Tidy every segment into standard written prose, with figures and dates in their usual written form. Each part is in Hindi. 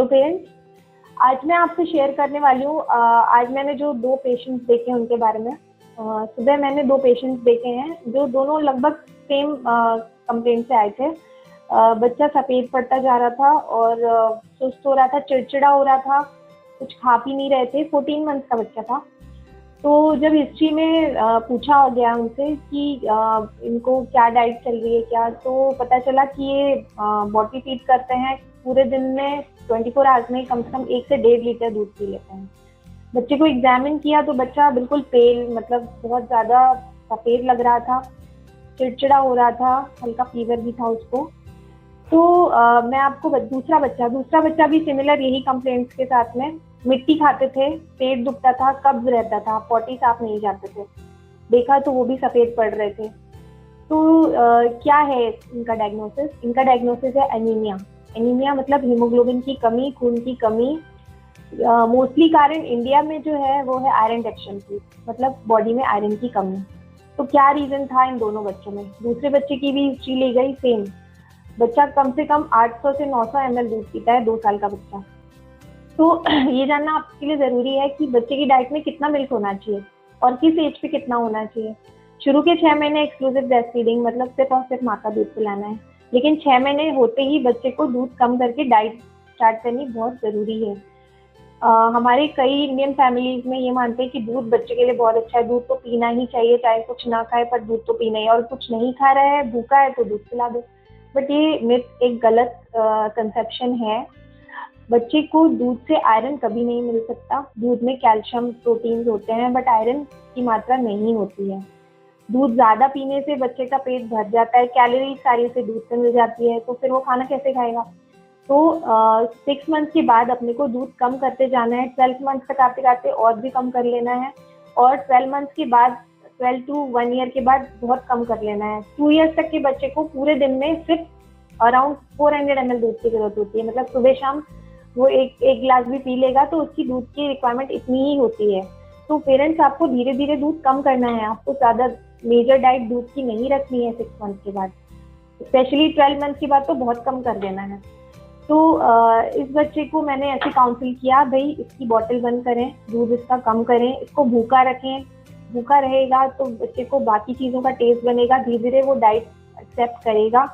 तो पेरेंट्स, आज मैं आपसे शेयर करने वाली हूँ। आज मैंने जो 2 पेशेंट्स देखे हैं उनके बारे में। सुबह मैंने 2 पेशेंट्स देखे हैं जो दोनों लगभग सेम कंप्लेंट से आए थे। बच्चा सफ़ेद पड़ता जा रहा था और सुस्त हो रहा था, चिड़चिड़ा हो रहा था, कुछ खा पी नहीं रहे थे। 14 मंथ्स का बच्चा था। तो जब हिस्ट्री में पूछा गया उनसे कि इनको क्या डाइट चल रही है क्या, तो पता चला कि ये बॉटल फीड करते हैं। पूरे दिन में 24 आवर्स में कम से कम 1 से 1.5 लीटर दूध पी लेते हैं। बच्चे को एग्जामिन किया तो बच्चा बिल्कुल पेल, मतलब बहुत ज़्यादा सफ़ेद लग रहा था, चिड़चिड़ा हो रहा था, हल्का फीवर भी था उसको। तो मैं आपको दूसरा बच्चा भी सिमिलर यही कंप्लेंट्स के साथ में मिट्टी खाते थे, पेट दुखता था, कब्ज रहता था, पॉटी साफ नहीं जाते थे। देखा तो वो भी सफ़ेद पड़ रहे थे। तो क्या है इनका डायग्नोसिस? इनका डायग्नोसिस है एनीमिया। एनीमिया मतलब हीमोग्लोबिन की कमी, खून की कमी। मोस्टली कारण इंडिया में जो है वो है आयरन डेफिशिएंसी, मतलब बॉडी में आयरन की कमी। तो क्या रीज़न था इन दोनों बच्चों में? दूसरे बच्चे की भी हिस्ट्री ली गई, सेम। बच्चा कम से कम 800 से 900 ml दूध पीता है, 2 साल का बच्चा। तो ये जानना आपके लिए ज़रूरी है कि बच्चे की डाइट में कितना मिल्क होना चाहिए और किस एज पे कितना होना चाहिए। शुरू के 6 महीने एक्सक्लूसिव ब्रेस्ट फीडिंग, मतलब सिर्फ और सिर्फ माँ का दूध पिलाना है। लेकिन 6 महीने होते ही बच्चे को दूध कम करके डाइट स्टार्ट करनी बहुत ज़रूरी है। हमारे कई इंडियन फैमिलीज में ये मानते हैं कि दूध बच्चे के लिए बहुत अच्छा है, दूध तो पीना ही चाहिए, चाहे कुछ ना खाए पर दूध तो पीना ही है, और कुछ नहीं खा रहा है, भूखा है तो दूध पिला दो। बट ये मिथ, एक गलत कंसेप्शन है। बच्चे को दूध से आयरन कभी नहीं मिल सकता। दूध में कैल्शियम, प्रोटीन्स होते हैं, बट आयरन की मात्रा नहीं होती है। दूध ज़्यादा पीने से बच्चे का पेट भर जाता है, कैलोरी सारी उसे दूध से मिल जाती है, तो फिर वो खाना कैसे खाएगा? तो 6 मंथ के बाद अपने को दूध कम करते जाना है। 12 मंथ तक आते आते और भी कम कर लेना है, और 12 मंथ के बाद, 12 to 1 ईयर के बाद बहुत कम कर लेना है। 2 ईयर्स तक के बच्चे को पूरे दिन में सिर्फ अराउंड 400 ml दूध की जरूरत होती है। मतलब सुबह शाम वो एक गिलास भी पी लेगा तो उसकी दूध की रिक्वायरमेंट इतनी ही होती है। तो पेरेंट्स, आपको धीरे धीरे दूध कम करना है। आपको ज़्यादा मेजर डाइट दूध की नहीं रखनी है 6 मंथ के बाद, स्पेशली 12 मंथ के बाद तो बहुत कम कर देना है। तो इस बच्चे को मैंने ऐसे काउंसिल किया, भाई इसकी बॉटल बंद करें, दूध इसका कम करें, इसको भूखा रखें। भूखा रहेगा तो बच्चे को बाकी चीज़ों का टेस्ट बनेगा, धीरे धीरे वो डाइट एक्सेप्ट करेगा।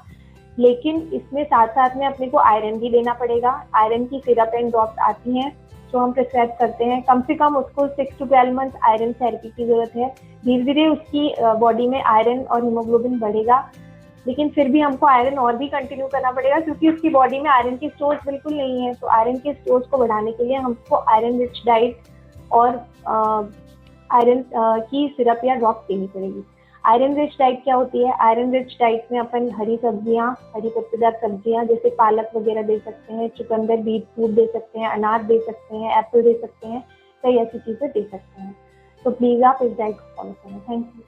लेकिन इसमें साथ साथ में अपने को आयरन भी लेना पड़ेगा। आयरन की सिरप एंड ड्रॉप्स आती हैं जो हम प्रिस्क्राइब करते हैं। कम से कम उसको 6 to 12 मंथ आयरन थेरेपी की ज़रूरत है। धीरे धीरे उसकी बॉडी में आयरन और हीमोग्लोबिन बढ़ेगा, लेकिन फिर भी हमको आयरन और भी कंटिन्यू करना पड़ेगा, क्योंकि उसकी बॉडी में आयरन की स्टोर्स बिल्कुल नहीं है। तो आयरन के स्टोर्स को बढ़ाने के लिए हमको आयरन रिच डाइट और आयरन की सिरप या ड्रॉप देनी पड़ेगी। आयरन रिच डाइट क्या होती है? आयरन रिच डाइट में अपन हरी सब्जियाँ, हरी पत्तेदार सब्जियाँ जैसे पालक वगैरह दे सकते हैं, चुकंदर, बीट रूट दे सकते हैं, अनार दे सकते हैं, एप्पल दे सकते हैं, कई ऐसी चीज़ें दे सकते हैं। तो प्लीज़ आप इस डाइट को फॉलो करें। Thank you.